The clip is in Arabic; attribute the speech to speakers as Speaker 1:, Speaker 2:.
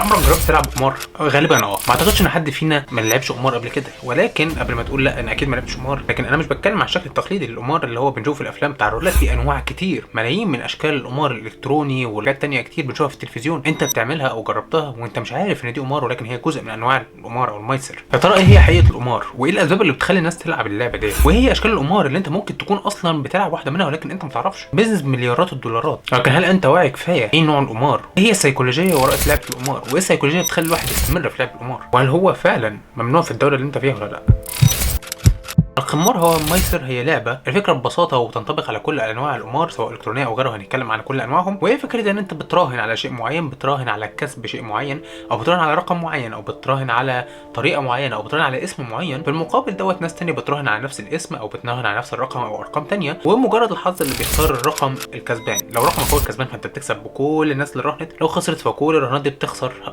Speaker 1: عمرك جربت تلعب قمار؟ غالبا ما اعتقدش ان حد فينا ما لعبش قمار قبل كده، ولكن قبل ما تقول لا انا اكيد ما لعبتش قمار، لكن انا مش بتكلم على الشكل التقليدي للقمار اللي هو بنشوفه في الافلام بتاع الرولات. في انواع كتير، ملايين من اشكال القمار الالكتروني وحاجات تانية كتير بنشوفها في التلفزيون، انت بتعملها او جربتها وانت مش عارف ان دي قمار، ولكن هي جزء من انواع القمار او الميسر. يا ترى ايه هي حقيقه القمار؟ وايه الاسباب اللي بتخلي الناس تلعب اللعبه دي؟ وايه هي اشكال القمار اللي انت ممكن تكون اصلا بتلعب واحده منها ولكن انت ما تعرفش؟ بيزنس بمليارات الدولارات، لكن هل انت واعي كفايه ايه نوع القمار؟ ايه هي السيكولوجيه وراء لعبه القمار؟ وايه السيكولوجيه بتخلي الواحد يستمر في لعب القمار؟ وهل هو فعلا ممنوع في الدوله اللي انت فيها ولا لا؟ القمار هو الميسر، هي لعبه الفكره ببساطه وتنطبق على كل انواع القمار سواء الكترونيه او غيرها، هنتكلم عن كل انواعهم. وهي فكره ان انت بتراهن على شيء معين، بتراهن على كسب شيء معين، او بتراهن على رقم معين، او بتراهن على طريقه معينه، او بتراهن على اسم معين. في المقابل دوت ناس تانية بتراهن على نفس الاسم او بتراهن على نفس الرقم او ارقام تانية، ومجرد الحظ اللي بيختار الرقم الكسبان. لو رقمك هو الكسبان فانت بتكسب بكل الناس اللي راهنت، لو خسرت فكل الرهانات دي بتخسر